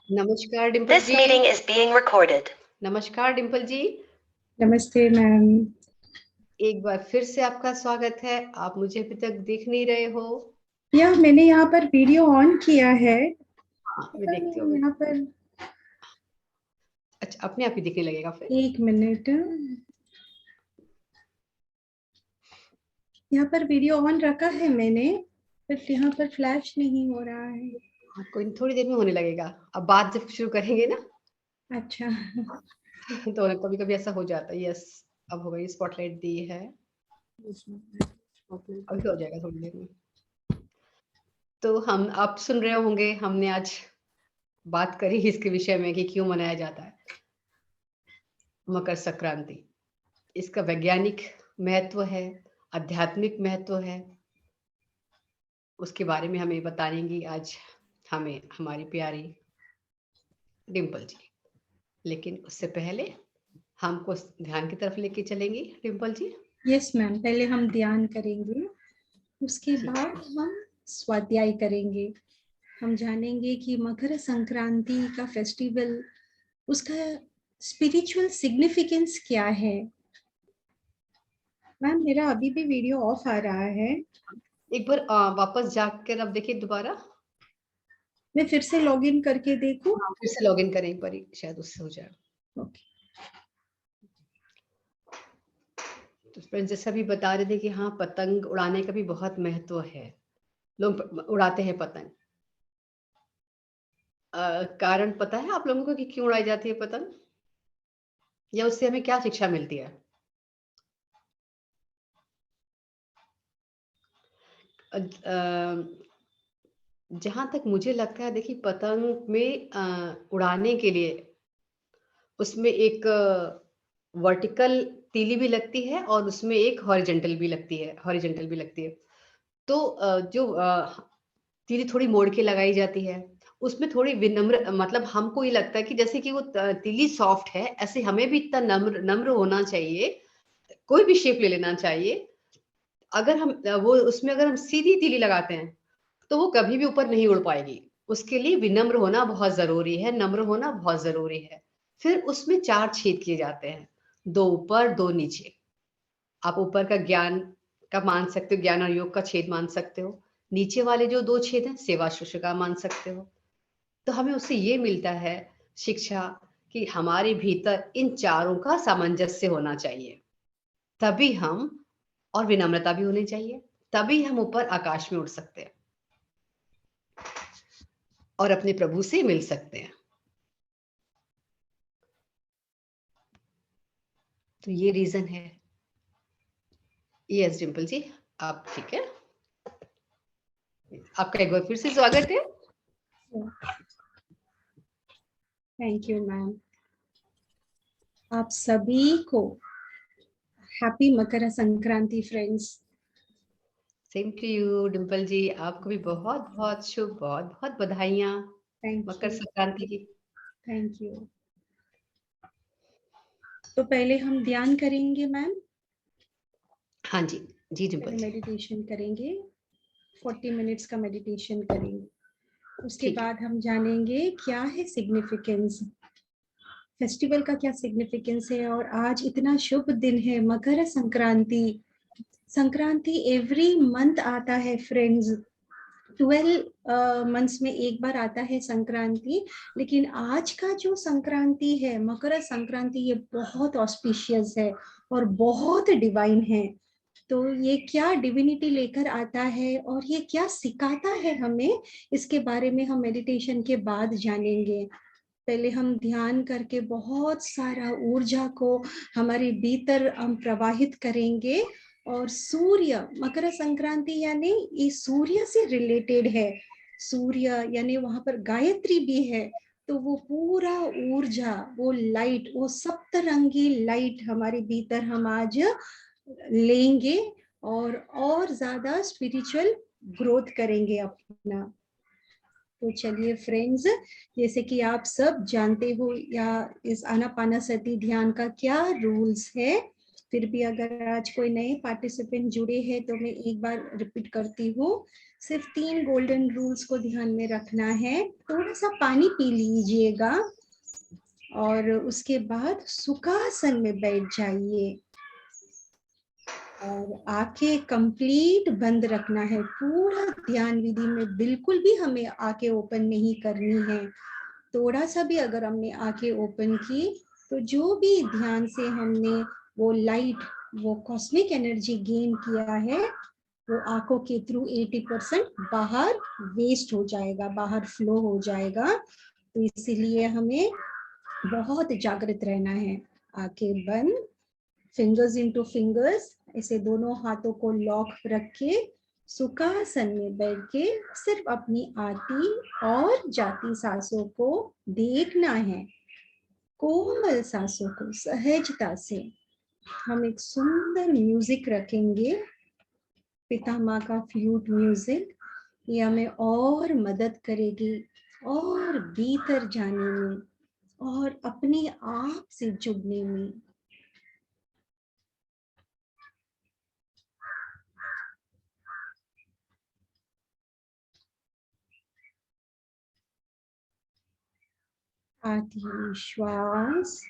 नमस्कार Dimple This ji. meeting is being recorded. नमस्कार डिम्पल जी। नमस्ते मैम। एक बार फिर से आपका स्वागत है। आप मुझे अभी तक देख नहीं रहे हो? या मैंने यहाँ पर वीडियो ऑन किया है। हाँ, मैं देखती हूँ। यहाँ पर अच्छा, अपने आप ही दिखने लगेगा फिर। एक मिनट, यहाँ पर वीडियो ऑन रखा है मैंने, बट यहाँ पर फ्लैश नहीं हो रहा है। हाँ, कोई थोड़ी देर में होने लगेगा। अब बात जब शुरू करेंगे ना अच्छा तो कभी कभी ऐसा हो जाता है। यस, अब हो गई, स्पॉटलाइट दी है, अभी हो जाएगा थोड़ी देर में। तो हम आप सुन रहे होंगे, हमने आज बात करी इसके विषय में कि क्यों मनाया जाता है मकर संक्रांति। इसका वैज्ञानिक महत्व है, आध्यात्मिक महत्व है, उसके बारे में हमें बताएंगी आज हमें हमारी प्यारी डिम्पल जी। लेकिन उससे पहले हमको ध्यान की तरफ लेके चलेंगी डिम्पल जी। यस मैम, पहले हम ध्यान करेंगे, उसके बाद हम स्वाध्याय करेंगे। हम जानेंगे कि मकर संक्रांति का फेस्टिवल, उसका स्पिरिचुअल सिग्निफिकेंस क्या है। मैम मेरा अभी भी वीडियो ऑफ आ रहा है। एक बार वापस जाकर अब देखिए दोबारा। मैं फिर से लॉगिन करके देखूं? फिर से लॉगिन करें एक बार, शायद उससे हो जाए। ओके। तो फ्रेंड्स, जैसा भी बता रहे थे कि हाँ, पतंग उड़ाने का भी बहुत महत्व है। लोग उड़ाते हैं पतंग। कारण पता है आप लोगों को कि क्यों उड़ाई जाती है पतंग, या उससे हमें क्या शिक्षा मिलती है? जहां तक मुझे लगता है, देखिए, पतंग में उड़ाने के लिए उसमें एक वर्टिकल तीली भी लगती है और उसमें एक हॉरिजेंटल भी लगती है। तो जो तीली थोड़ी मोड़ के लगाई जाती है, उसमें थोड़ी विनम्र, मतलब हमको ये लगता है कि जैसे कि वो तीली सॉफ्ट है, ऐसे हमें भी इतना नम्र नम्र होना चाहिए। कोई भी शेप ले लेना चाहिए। अगर हम वो उसमें अगर हम सीधी तीली लगाते हैं तो वो कभी भी ऊपर नहीं उड़ पाएगी। उसके लिए विनम्र होना बहुत जरूरी है, नम्र होना बहुत जरूरी है। फिर उसमें 4 छेद किए जाते हैं, 2 ऊपर 2 नीचे। आप ऊपर का ज्ञान का मान सकते हो, ज्ञान और योग का छेद मान सकते हो। नीचे वाले जो 2 छेद हैं, सेवा शिष्य का मान सकते हो। तो हमें उससे ये मिलता है शिक्षा कि हमारे भीतर इन चारों का सामंजस्य होना चाहिए। तभी हम, और विनम्रता भी होनी चाहिए, तभी हम ऊपर आकाश में उड़ सकते हैं और अपने प्रभु से मिल सकते हैं। तो ये रीजन है। यस डिम्पल जी, आप ठीक है? आपका एक बार फिर से स्वागत है। Thank you ma'am. आप सभी को happy Makar Sankranti friends. Same to you Dimple ji, आपको भी बहुत बहुत शुभ, बहुत बहुत बधाइयाँ मकर संक्रांति की। Thank you. तो पहले हम ध्यान करेंगे मैम। हाँ जी, जी डिम्पल जी। मेडिटेशन करेंगे, 40 मिनट्स का मेडिटेशन करेंगे। उसके बाद हम जानेंगे क्या है सिग्निफिकेंस, फेस्टिवल का क्या सिग्निफिकेंस है। और आज इतना शुभ दिन है मकर संक्रांति। संक्रांति एवरी मंथ आता है फ्रेंड्स, 12 मंथ्स में एक बार आता है संक्रांति। लेकिन आज का जो संक्रांति है, मकर संक्रांति, ये बहुत ऑस्पिशियस है और बहुत डिवाइन है। तो ये क्या डिविनिटी लेकर आता है और ये क्या सिखाता है हमें, इसके बारे में हम मेडिटेशन के बाद जानेंगे। पहले हम ध्यान करके बहुत सारा ऊर्जा को हमारे भीतर हम प्रवाहित करेंगे। और सूर्य, मकर संक्रांति यानी ये सूर्य से रिलेटेड है। सूर्य यानी वहां पर गायत्री भी है। तो वो पूरा ऊर्जा, वो लाइट, वो सप्तरंगी लाइट हमारे भीतर हम आज लेंगे और ज्यादा स्पिरिचुअल ग्रोथ करेंगे अपना। तो चलिए फ्रेंड्स, जैसे कि आप सब जानते हो या इस आनापानसति ध्यान का क्या रूल्स है। फिर भी अगर आज कोई नए पार्टिसिपेंट जुड़े हैं तो मैं एक बार रिपीट करती हूँ, सिर्फ 3 गोल्डन रूल्स को ध्यान में रखना है। थोड़ा सा पानी पी लीजिएगा और उसके बाद सुखासन में बैठ जाइए और आंखें कंप्लीट बंद रखना है। पूरा ध्यान विधि में बिल्कुल भी हमें आंखें ओपन नहीं करनी है। थोड़ा सा भी अगर हमने आंखें ओपन की तो जो भी ध्यान से हमने वो लाइट, वो कॉस्मिक एनर्जी गेन किया है, वो आंखों के थ्रू 80% बाहर वेस्ट हो जाएगा, बाहर फ्लो हो जाएगा। तो इसीलिए हमें बहुत जागृत रहना है। आंखें बंद, फिंगर्स इनटू फिंगर्स, ऐसे दोनों हाथों को लॉक रख के सुखासन में बैठ के सिर्फ अपनी आती और जाती सांसों को देखना है, कोमल सांसों को सहजता से। हम एक सुंदर म्यूजिक रखेंगे, पितामह का फ्लूट म्यूजिक। ये हमें और मदद करेगी और भीतर जाने में और अपने आप से जुड़ने में। आती हुई श्वास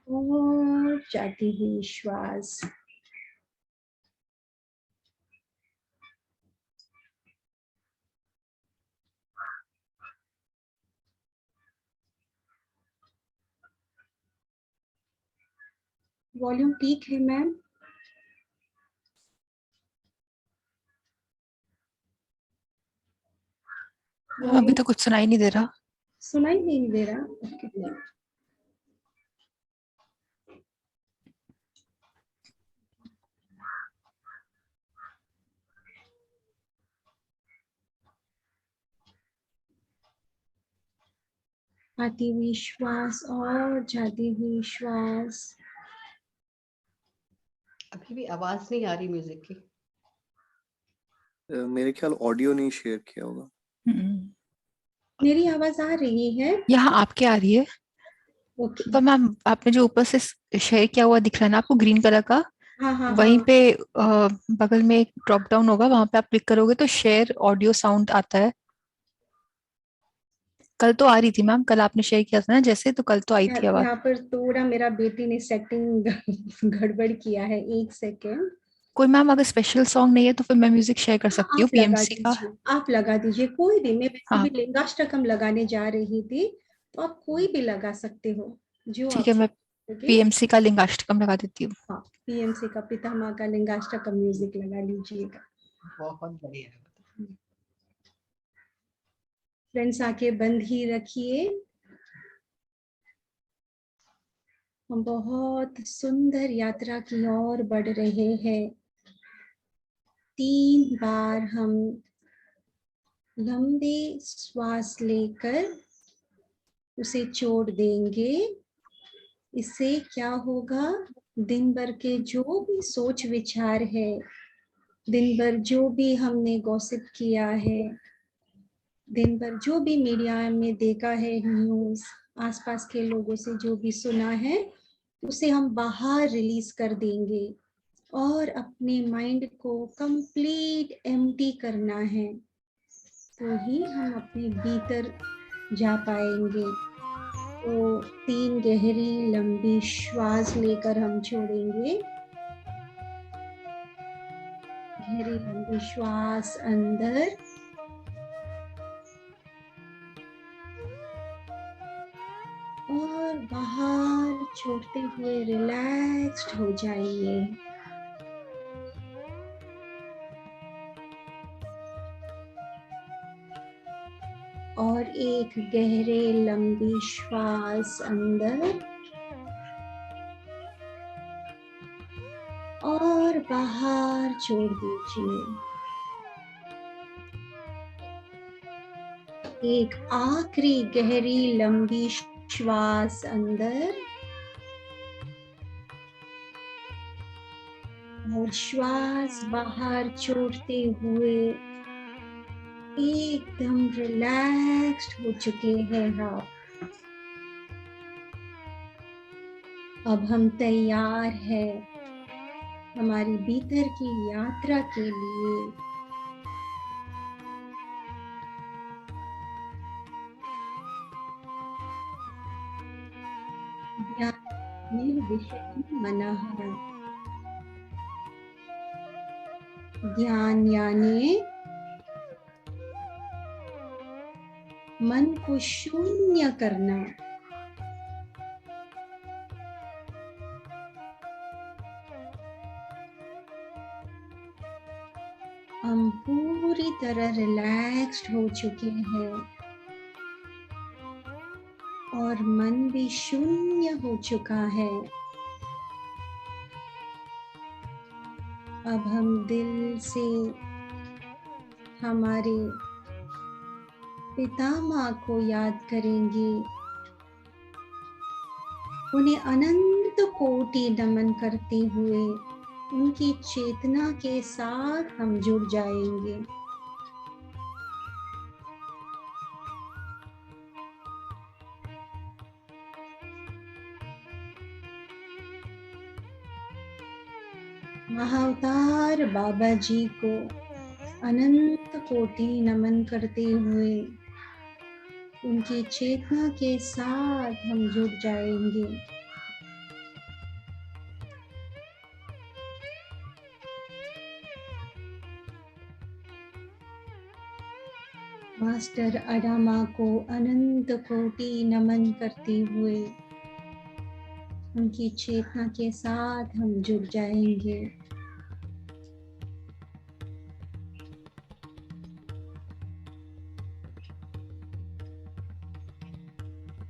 और जाती हुई श्वास। वॉल्यूम ठीक है मैम? अभी तो कुछ सुनाई नहीं दे रहा। सुनाई नहीं दे रहा? okay. आती हुई श्वास और जाती हुई श्वास। अभी भी आवाज नहीं आ रही म्यूजिक की। मेरे ख्याल ऑडियो नहीं शेयर किया होगा। मेरी आवाज आ रही है? यहाँ आपके आ रही है। ओके। तो मैम आपने जो ऊपर से शेयर किया हुआ दिख रहा है ना आपको ग्रीन कलर का, हाँ हाँ वहीं हाँ। पे बगल में एक ड्रॉप डाउन होगा, वहां पे आप क्लिक करोगे तो शेयर ऑडियो साउंड आता है। कल तो आ रही थी मैम, कल आपने शेयर किया था ना जैसे, तो कल तो आई थी आवाज। यहाँ पर थोड़ा मेरा बेटी ने सेटिंग गड़बड़ किया है, 1 सेकेंड। कोई मैम अगर स्पेशल सॉन्ग नहीं है तो फिर मैं म्यूजिक शेयर कर सकती हूँ आप लगा पीएमसी का। दीजिए, आप लगा दीजिए कोई भी। मैं वैसे भी हाँ लिंगाष्टकम लगाने जा रही थी, तो आप कोई भी लगा सकते हो जो ठीक आप है, मैं चाहोगे। पीएमसी का लिंगाष्टकम लगा देती हूँ। हाँ, पीएमसी का पितामह का लिंगाष्टकम म्यूजिक लगा लीजिएगा। बहुत बढ़िया है। फ्रेंड्स आंखें बंद ही रखिए। हम बहुत सुंदर यात्रा की ओर बढ़ रहे हैं। 3 बार हम लंबे श्वास लेकर उसे छोड़ देंगे। इससे क्या होगा, दिन भर के जो भी सोच विचार है, दिन भर जो भी हमने गॉसिप किया है, दिन भर जो भी मीडिया में देखा है, न्यूज़, आसपास के लोगों से जो भी सुना है, उसे हम बाहर रिलीज कर देंगे और अपने माइंड को कंप्लीट एम्प्टी करना है, तो ही हम अपने भीतर जा पाएंगे। तो 3 गहरी लंबी श्वास लेकर हम छोड़ेंगे। गहरी लंबी श्वास अंदर और बाहर छोड़ते हुए रिलैक्स्ड हो जाइए। और एक गहरे लंबी श्वास अंदर और बाहर छोड़ दीजिए। एक आखिरी गहरी लंबी श्वास अंदर और श्वास बाहर छोड़ते हुए एकदम रिलैक्स्ड हो चुके हैं आप। अब हम तैयार है हमारी भीतर की यात्रा के लिए। निर्विषयं मनः। ध्यान यानी मन को शून्य करना। हम पूरी तरह रिलैक्स्ड हो चुके हैं और मन भी शून्य हो चुका है। अब हम दिल से हमारे पितामह को याद करेंगे, उन्हें अनंत कोटि नमन करते हुए उनकी चेतना के साथ हम जुड़ जाएंगे। महाअवतार बाबा जी को अनंत कोटि नमन करते हुए उनकी चेतना के साथ हम जुड़ जाएंगे। मास्टर अडामा को अनंत कोटि नमन करते हुए उनकी चेतना के साथ हम जुड़ जाएंगे।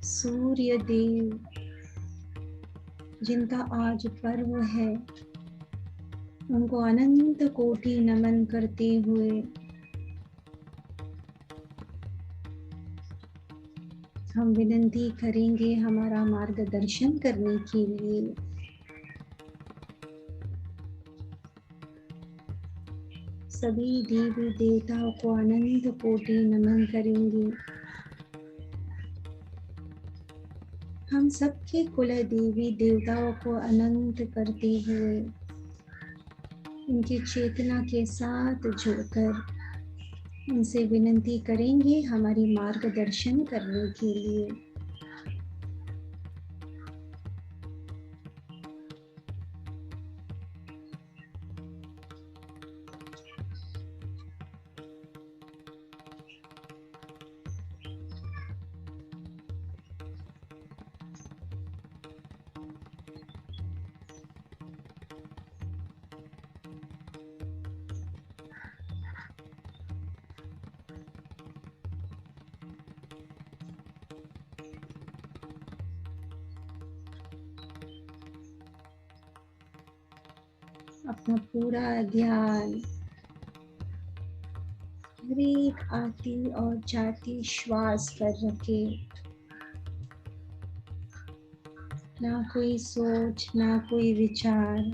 सूर्य देव जिनका आज पर्व है, उनको अनंत कोटि नमन करते हुए हम विनती करेंगे हमारा मार्गदर्शन करने के लिए। सभी देवी देवताओं को अनंत कोटि नमन करेंगे। हम सबके कुल देवी देवताओं को अनंत करते हुए उनकी चेतना के साथ जुड़कर उनसे विनती करेंगे हमारी मार्गदर्शन करने के लिए। अपना पूरा ध्यान हर एक आती और जाती श्वास पर रखें। ना कोई सोच, ना कोई विचार।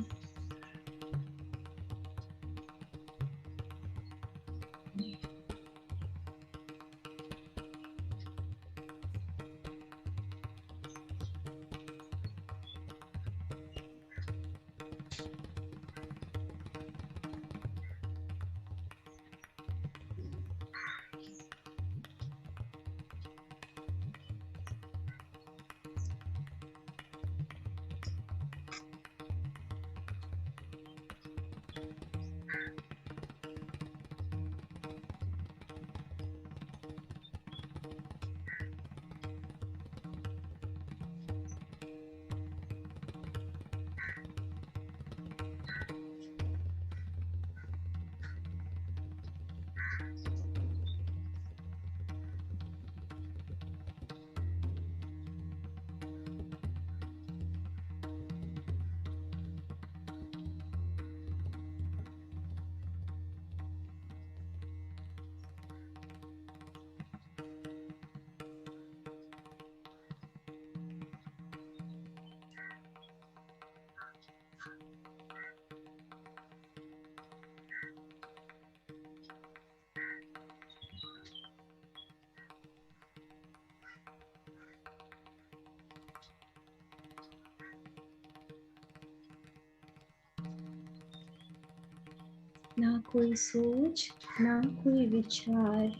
ना कोई सोच, ना कोई विचार,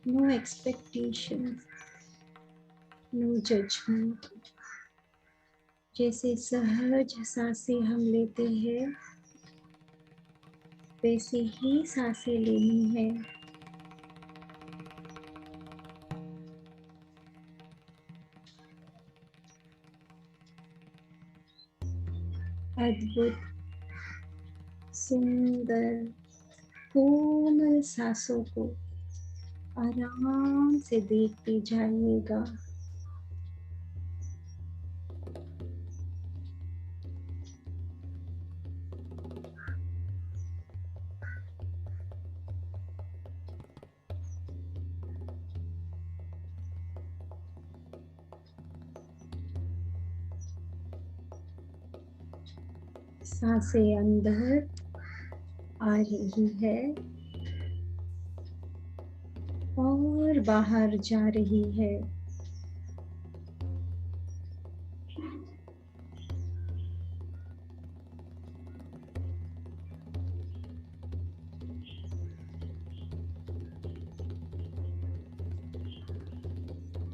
नो एक्सपेक्टेशन, नो जजमेंट। जैसे सहज सांसें हम लेते हैं वैसे ही सांसें लेनी है। अद्भुत, सुंदर, कोमल सांसों को आराम से देखते जाइएगा। सांसें अंदर आ रही है और बाहर जा रही है।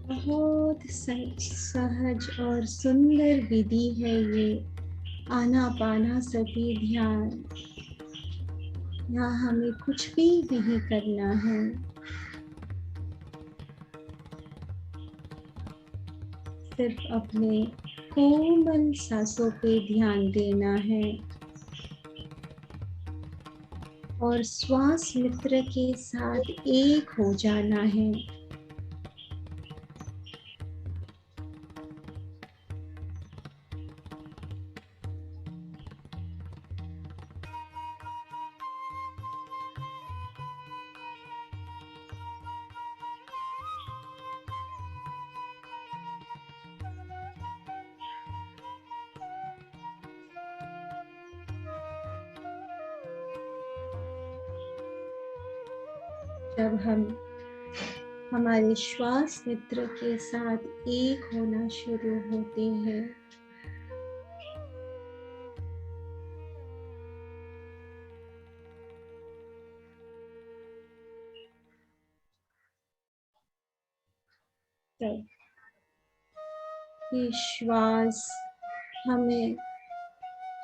बहुत सहज और सुंदर विधि है ये आनापानसती ध्यान। यहाँ हमें कुछ भी नहीं करना है, सिर्फ अपने कोमल सांसों पे ध्यान देना है और श्वास मित्र के साथ एक हो जाना है। जब हम हमारे श्वास मित्र के साथ एक होना शुरू होते हैं, तब ये श्वास हमें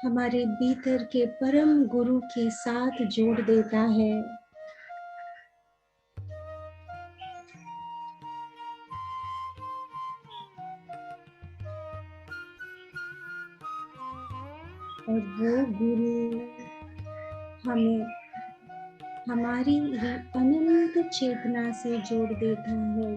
हमारे भीतर के परम गुरु के साथ जोड़ देता है। और वो गुरु हमें हमारी ही अनंत चेतना से जोड़ देता है।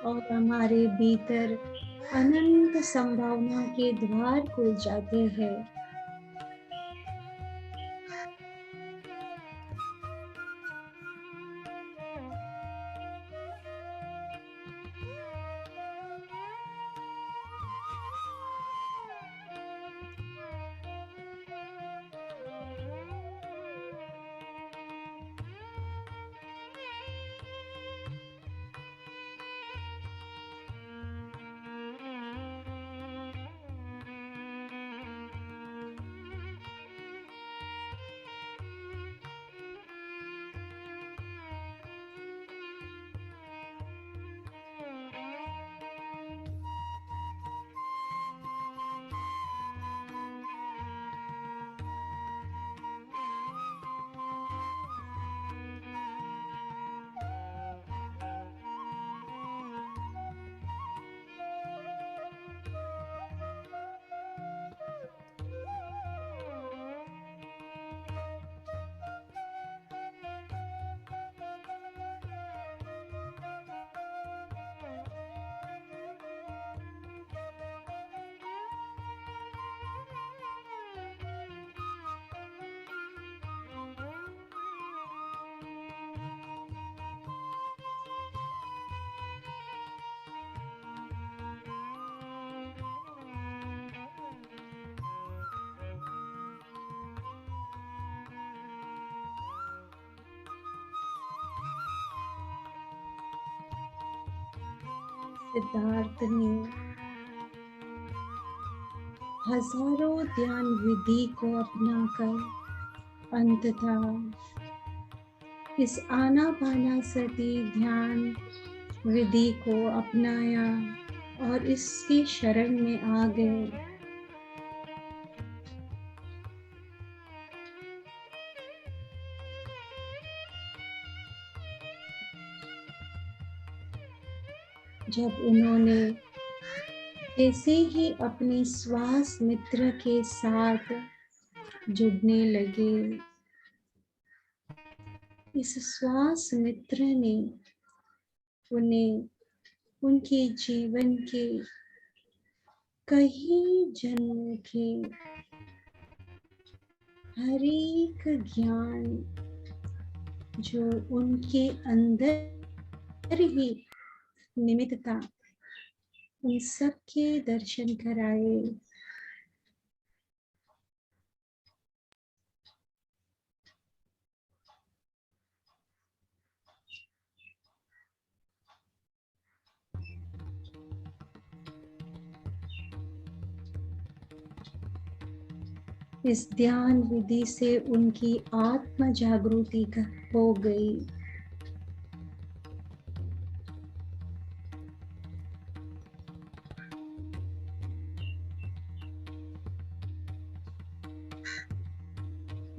और हमारे भीतर अनंत संभावना के द्वार खुल जाते हैं। सिद्धार्थ ने हजारों ध्यान विधि को अपनाकर अंततः इस आनापानासति ध्यान विधि को अपनाया और इसके शरण में आ गए। जब उन्होंने ऐसे ही अपने श्वास मित्र के साथ जुड़ने लगे, इस श्वास मित्र ने उन्हें उनके जीवन के कई जन्मों के हर एक ज्ञान जो उनके अंदर ही निमित्त था, उन सब के दर्शन कराए। इस ध्यान विधि से उनकी आत्म जागृति हो गई।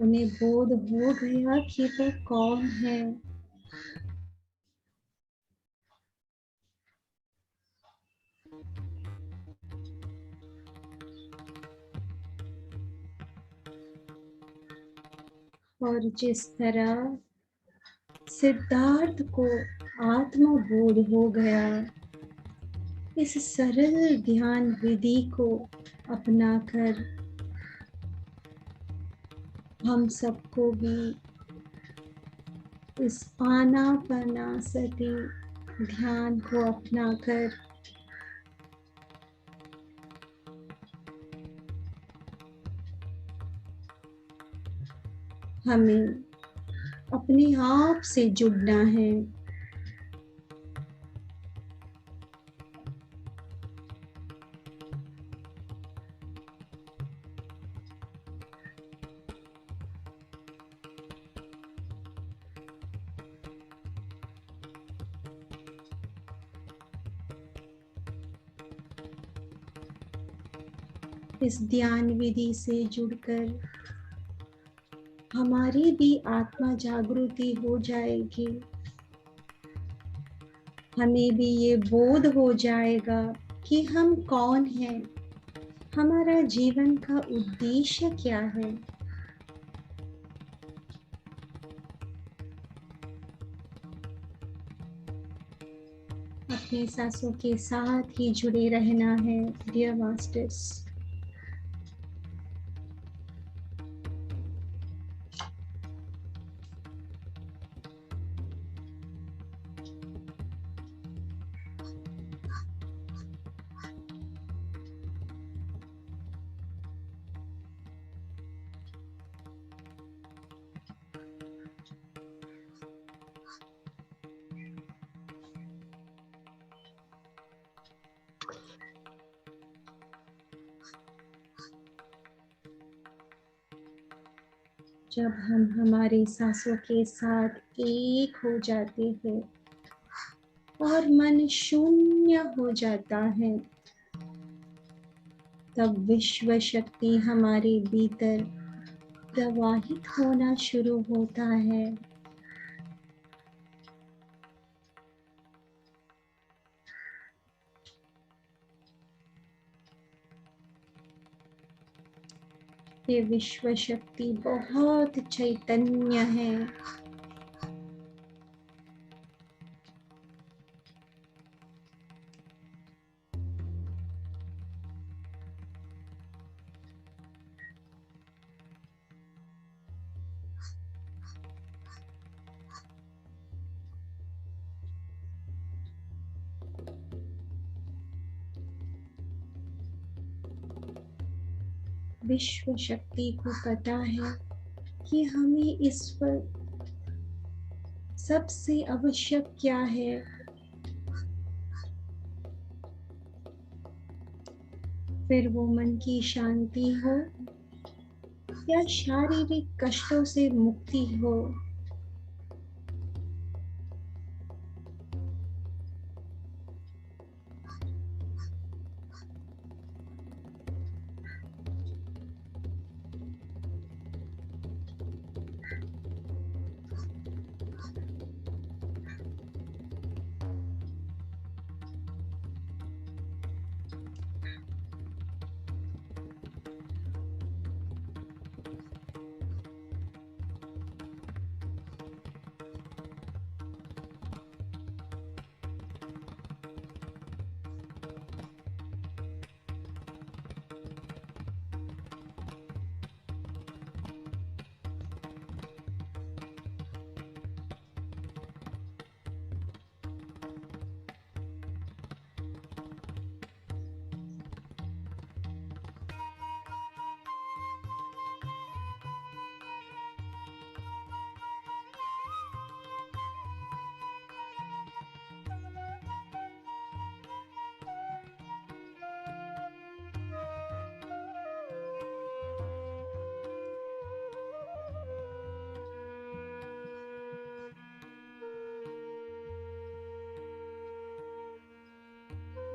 उन्हें बोध हो गया कि वो कौन है। और जिस तरह सिद्धार्थ को आत्मबोध हो गया, इस सरल ध्यान विधि को अपनाकर हम सबको भी इस आनापानासति ध्यान को अपनाकर हमें अपने आप से जुड़ना है। इस ध्यान विधि से जुड़कर हमारी भी आत्मा जागृति हो जाएगी। हमें भी ये बोध हो जाएगा कि हम कौन हैं, हमारा जीवन का उद्देश्य क्या है। अपने सांसों के साथ ही जुड़े रहना है डियर मास्टर्स। जब हम हमारी सांसों के साथ एक हो जाते हैं और मन शून्य हो जाता है, तब विश्व शक्ति हमारे भीतर प्रवाहित होना शुरू होता है। ये विश्व शक्ति बहुत चैतन्य है। विश्व शक्ति को पता है कि हमें इस पर सबसे आवश्यक क्या है। फिर वो मन की शांति हो या शारीरिक कष्टों से मुक्ति हो,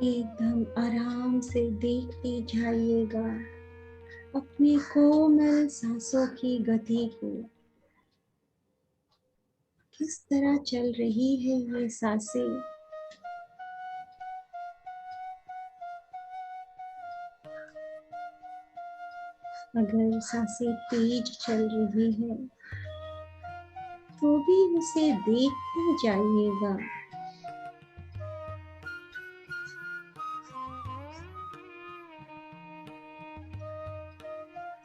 एकदम आराम से देखते जाइएगा अपनी कोमल सांसों की गति को। किस तरह चल रही है ये सांसें। अगर सांसें तेज चल रही है तो भी उसे देखते जाइएगा।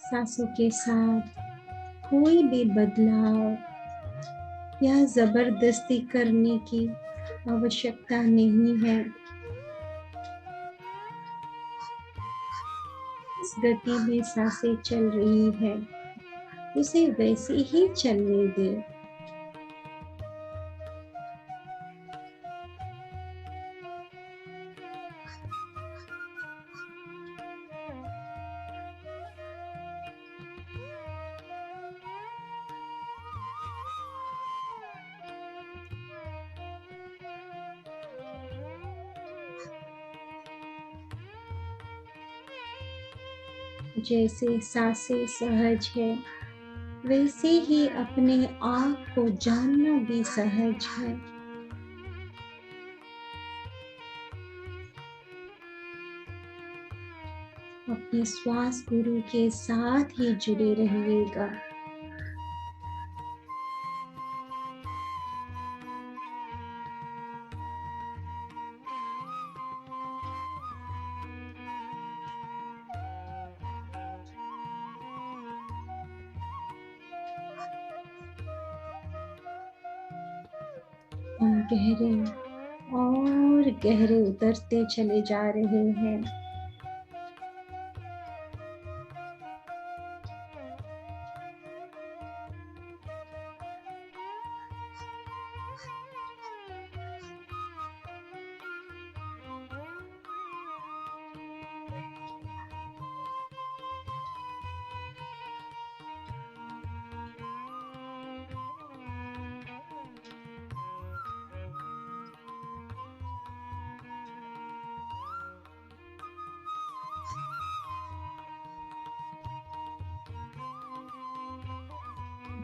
सांसों के साथ कोई भी बदलाव या जबरदस्ती करने की आवश्यकता नहीं है। इस गति में सांसें चल रही है, उसे वैसे ही चलने दे। जैसे सांसें सहज है, वैसे ही अपने आप को जानना भी सहज है। अपने श्वास गुरु के साथ ही जुड़े रहिएगा। हम गहरे और गहरे उतरते चले जा रहे हैं।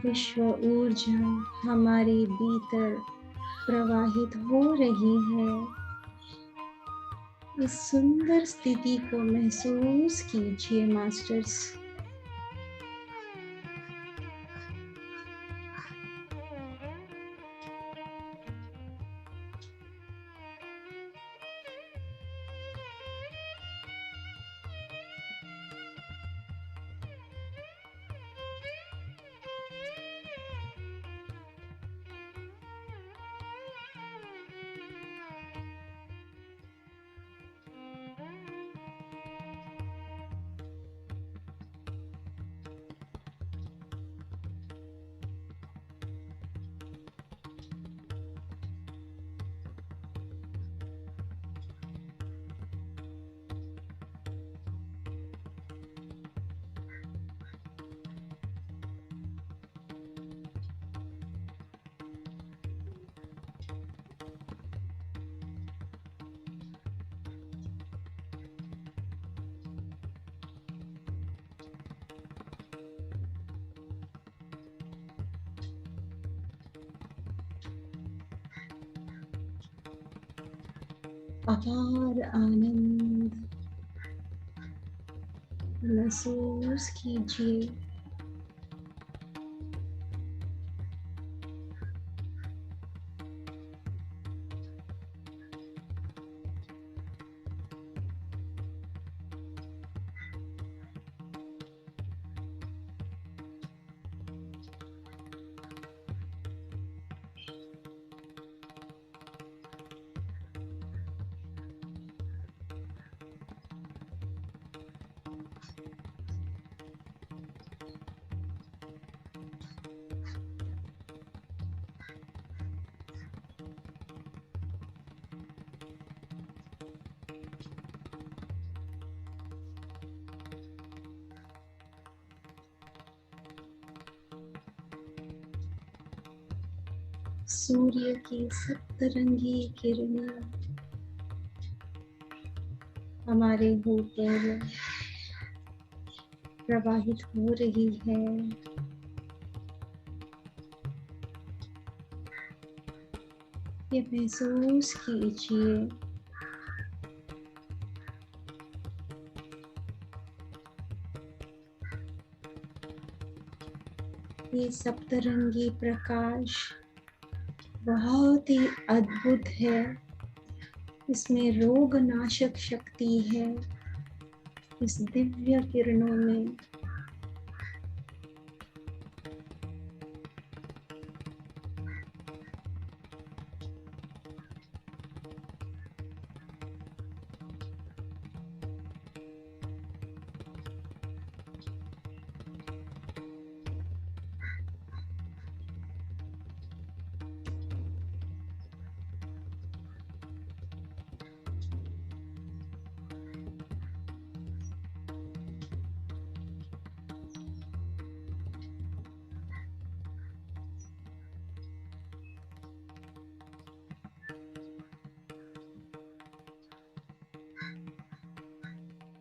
विश्व ऊर्जा हमारे भीतर प्रवाहित हो रही है। इस सुंदर स्थिति को महसूस कीजिए मास्टर्स। अपार आनंद महसूस कीजिए। सूर्य की सप्तरंगी किरणें हमारे ऊपर प्रवाहित हो रही है। ये महसूस कीजिए ये सप्तरंगी प्रकाश बहुत ही अद्भुत है। इसमें रोग नाशक शक्ति है इस दिव्य किरणों में।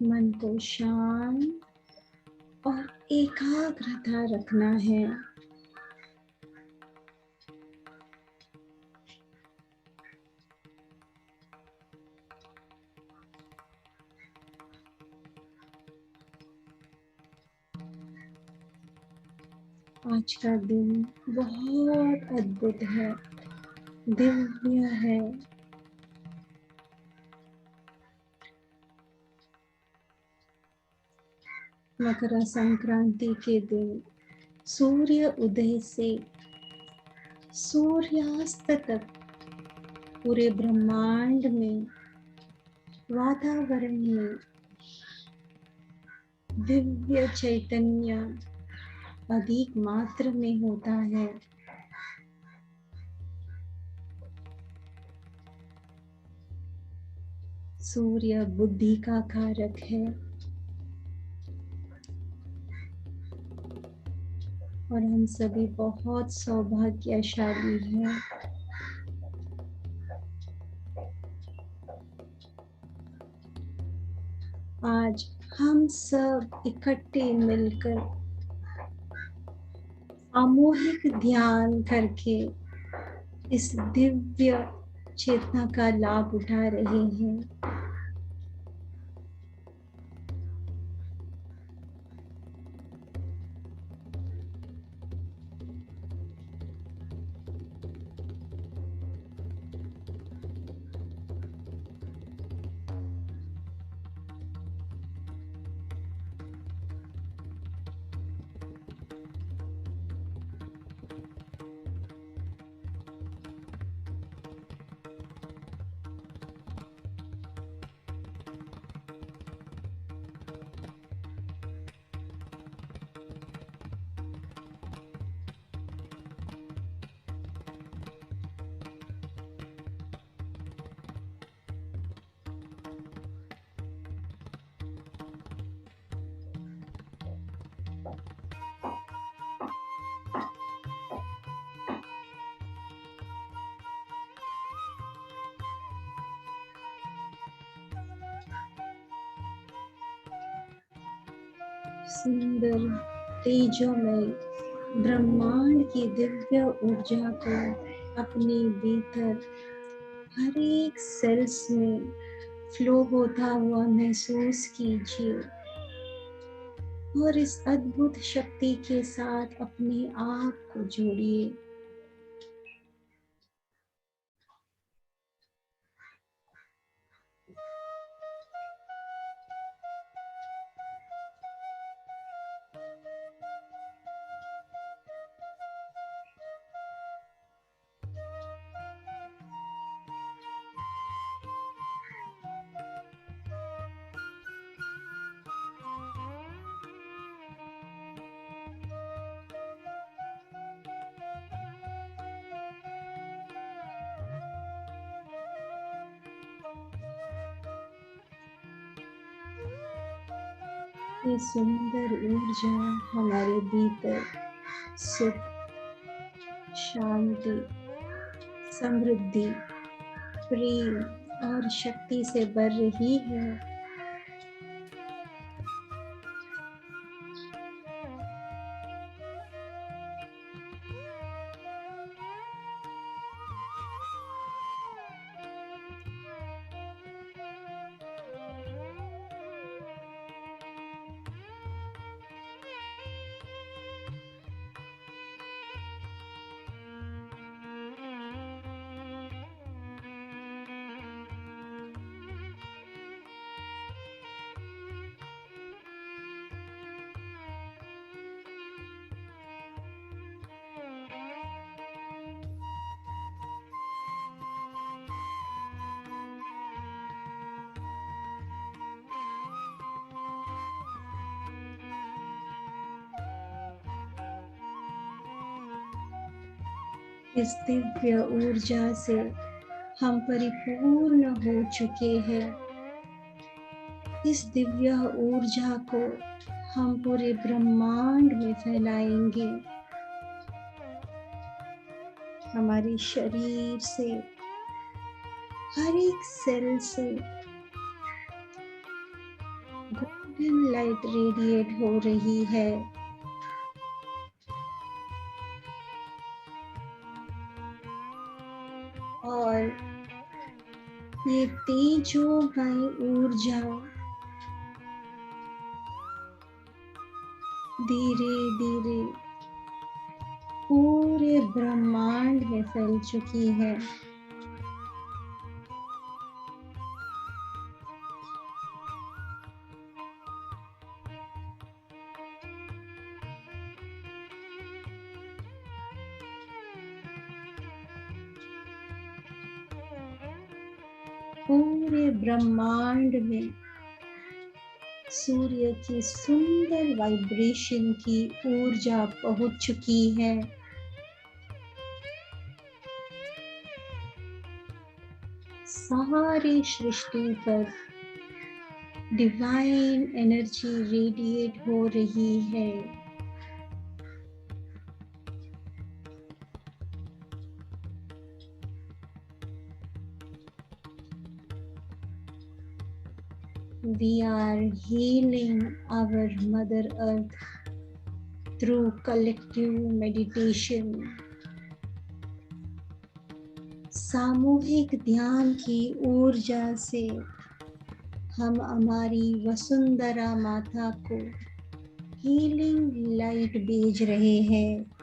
मन को शांत और एकाग्रता रखना है। आज का दिन बहुत अद्भुत है, दिव्य है। मकर संक्रांति के दिन सूर्य उदय से सूर्यास्त तक पूरे ब्रह्मांड में, वातावरण में दिव्य चैतन्य अधिक मात्रा में होता है। सूर्य बुद्धि का कारक है और हम सभी बहुत सौभाग्यशाली हैं। आज हम सब इकट्ठे मिलकर सामूहिक ध्यान करके इस दिव्य चेतना का लाभ उठा रहे हैं। सुंदर तेजोमय ब्रह्मांड की दिव्य ऊर्जा को अपने भीतर हर एक सेल्स में फ्लो होता हुआ महसूस कीजिए और इस अद्भुत शक्ति के साथ अपने आप को जोड़िए। ये सुंदर ऊर्जा हमारे भीतर सुख, शांति, समृद्धि, प्रेम और शक्ति से भर रही है। इस दिव्य ऊर्जा से हम परिपूर्ण हो चुके हैं। इस दिव्य ऊर्जा को हम पूरे ब्रह्मांड में फैलाएंगे। हमारे शरीर से, हर एक सेल से गोल्डन लाइट रेडिएट हो रही है। और ये तेजोमय ऊर्जा धीरे धीरे पूरे ब्रह्मांड में फैल चुकी है। पूरे ब्रह्मांड में सूर्य की सुंदर वाइब्रेशन की ऊर्जा पहुंच चुकी है। सारी सृष्टि पर डिवाइन एनर्जी रेडिएट हो रही है। We are healing our Mother Earth through collective meditation. सामूहिक ध्यान की ऊर्जा से हम हमारी वसुंधरा माता को हीलिंग लाइट भेज रहे हैं।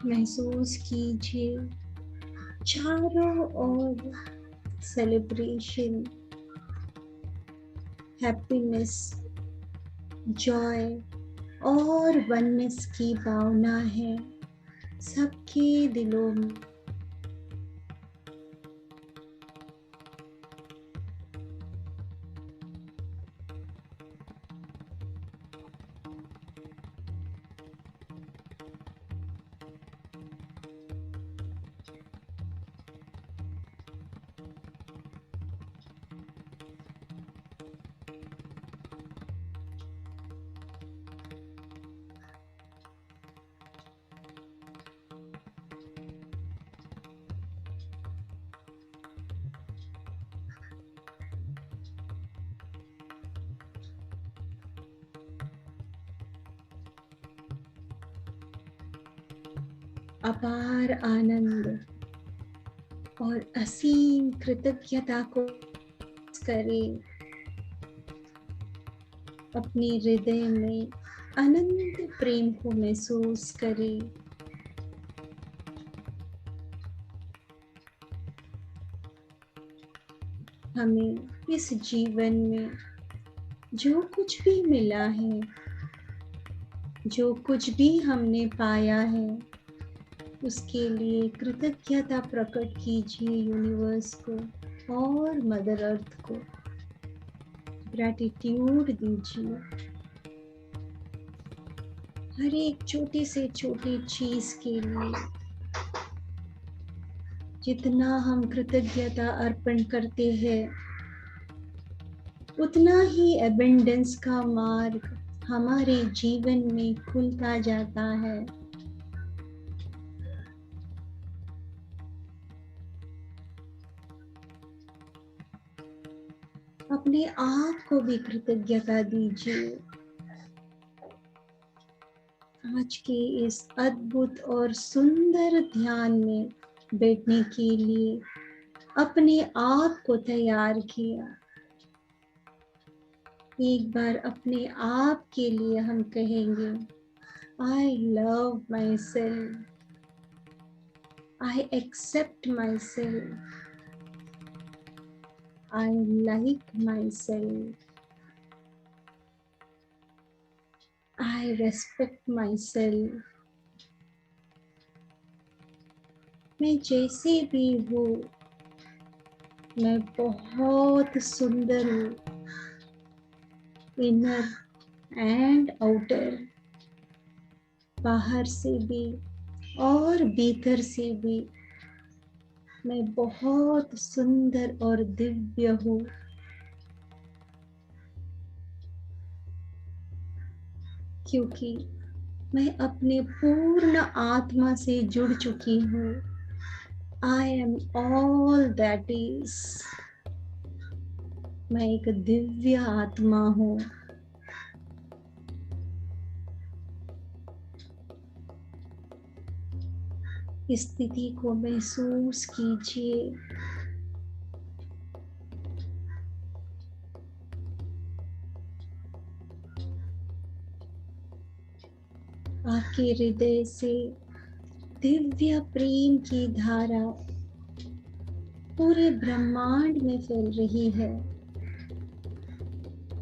महसूस कीजिए चारों ओर सेलिब्रेशन, हैप्पीनेस, जॉय और वननेस की भावना है सबके दिलों में। अपार आनंद और असीम कृतज्ञता को करें। अपने हृदय में अनंत प्रेम को महसूस करें। हमें इस जीवन में जो कुछ भी मिला है, जो कुछ भी हमने पाया है, उसके लिए कृतज्ञता प्रकट कीजिए यूनिवर्स को और मदर अर्थ को। ग्रैटिट्यूड दीजिए हर एक छोटी से छोटी चीज के लिए। जितना हम कृतज्ञता अर्पण करते हैं, उतना ही एबंडेंस का मार्ग हमारे जीवन में खुलता जाता है। अपने आप को भी कृतज्ञता दीजिए। आज के इस अद्भुत और सुंदर ध्यान में बैठने के लिए अपने आप को तैयार किया। एक बार अपने आप के लिए हम कहेंगे, I love myself, I accept myself, I like myself, I respect myself। मैं जैसे भी हूँ, मैं बहुत सुंदर हूँ, इनर एंड आउटर, बाहर से भी और भीतर से भी मैं बहुत सुंदर और दिव्य हूँ। क्योंकि मैं अपने पूर्ण आत्मा से जुड़ चुकी हूँ। I am all that is। मैं एक दिव्य आत्मा हूँ। इस स्थिति को महसूस कीजिए। आपके हृदय से दिव्य प्रेम की धारा पूरे ब्रह्मांड में फैल रही है।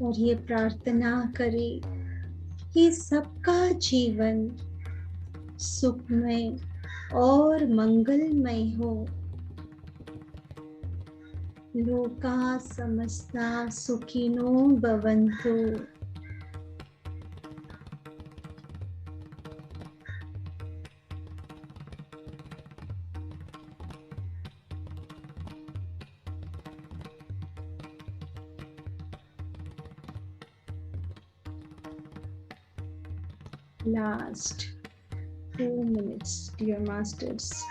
और ये प्रार्थना करें कि सबका जीवन सुखमय और मंगलमय हो। लोका समस्ता सुखिनो भवन्तु। Last 2 minutes, dear masters.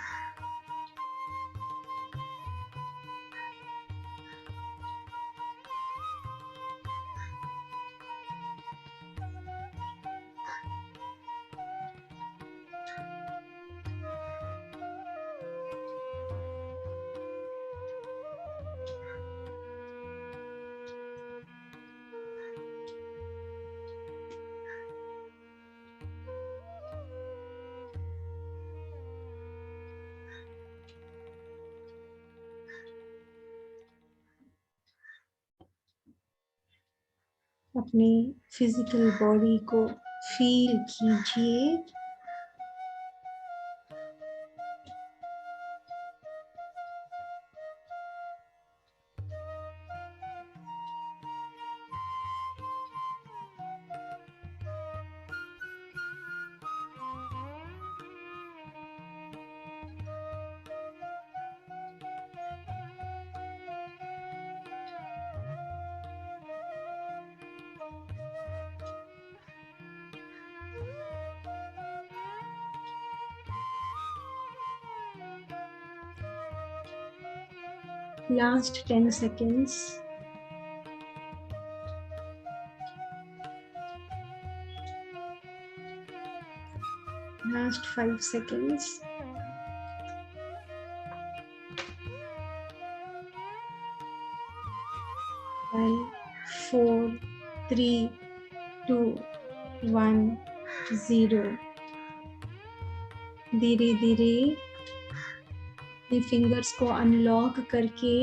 अपनी फिजिकल बॉडी को फील कीजिए। Last 10 seconds. Last 5 seconds. 3, 2, 1, 0। धीरे धीरे अपने फिंगर्स को अनलॉक करके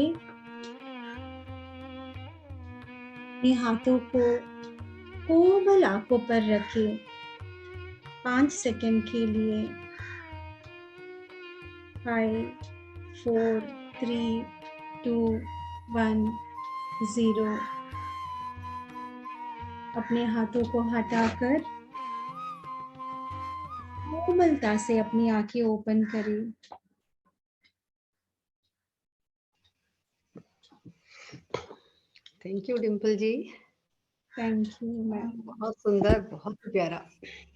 अपने हाथों को कोमल आंखों पर रखें 5 सेकंड के लिए। 5, 4, 3, 2, 1, 0। अपने हाथों को हटाकर कोमलता से अपनी आंखें ओपन करें। Thank you Dimple ji, thank you ma'am. बहुत सुंदर, बहुत प्यारा।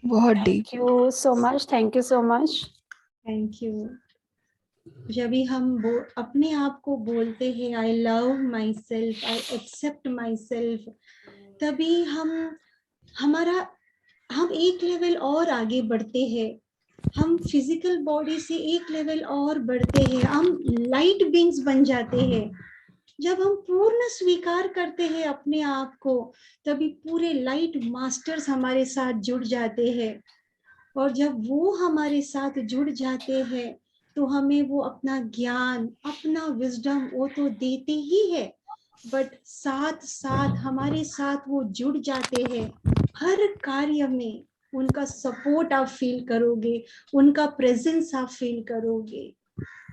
बहुत deep. Thank you so much. Thank you so much. Thank you. जब भी हम अपने आप को बोलते हैं I love myself, I accept myself, तभी हम एक लेवल और आगे बढ़ते हैं। हम फिजिकल बॉडी से एक लेवल और बढ़ते हैं, हम लाइट बीइंग्स बन जाते हैं। जब हम पूर्ण स्वीकार करते हैं अपने आप को, तभी पूरे लाइट मास्टर्स हमारे साथ जुड़ जाते हैं। और जब वो हमारे साथ जुड़ जाते हैं तो हमें वो अपना ज्ञान, अपना विजडम वो तो देते ही है, बट साथ साथ हमारे साथ वो जुड़ जाते हैं। हर कार्य में उनका सपोर्ट आप फील करोगे, उनका प्रेजेंस आप फील करोगे।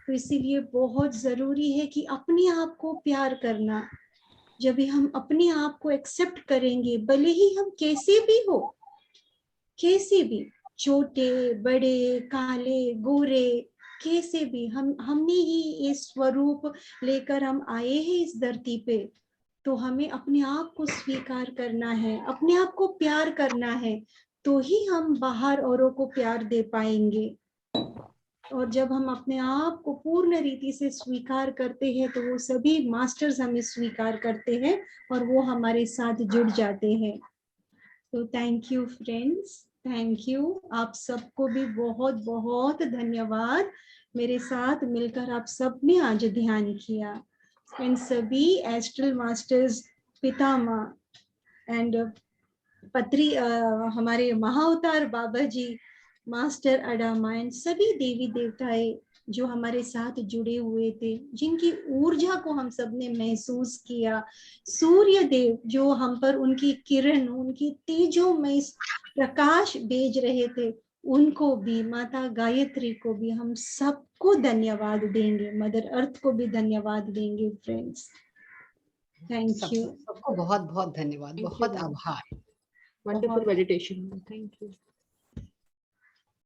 तो इसीलिए बहुत जरूरी है कि अपने आप को प्यार करना। जब भी हम अपने आप को एक्सेप्ट करेंगे, भले ही हम कैसे भी हो, कैसे भी, छोटे बड़े काले गोरे, कैसे भी, हमने ही ये स्वरूप लेकर हम आए हैं इस धरती पे। तो हमें अपने आप को स्वीकार करना है, अपने आप को प्यार करना है, तो ही हम बाहर औरों को प्यार दे पाएंगे। और जब हम अपने आप को पूर्ण रीति से स्वीकार करते हैं तो वो सभी मास्टर्स हमें स्वीकार करते हैं और वो हमारे साथ जुड़ जाते हैं। तो thank you friends, thank you. आप सबको भी बहुत बहुत धन्यवाद। मेरे साथ मिलकर आप सबने आज ध्यान किया। एंड सभी एस्ट्रल मास्टर्स, पितामह एंड पत्री, हमारे महाअवतार बाबा जी, मास्टर अडामा एंड सभी देवी देवताएं जो हमारे साथ जुड़े हुए थे, जिनकी ऊर्जा को हम सब ने महसूस किया। सूर्य देव जो हम पर उनकी किरण, उनकी तेजोमय प्रकाश भेज रहे थे, उनको भी, माता गायत्री को भी हम सबको धन्यवाद देंगे, मदर अर्थ को भी धन्यवाद देंगे फ्रेंड्स। Thank you. सबको बहुत बहुत धन्यवाद, बहुत आभार। Wonderful meditation, thank you.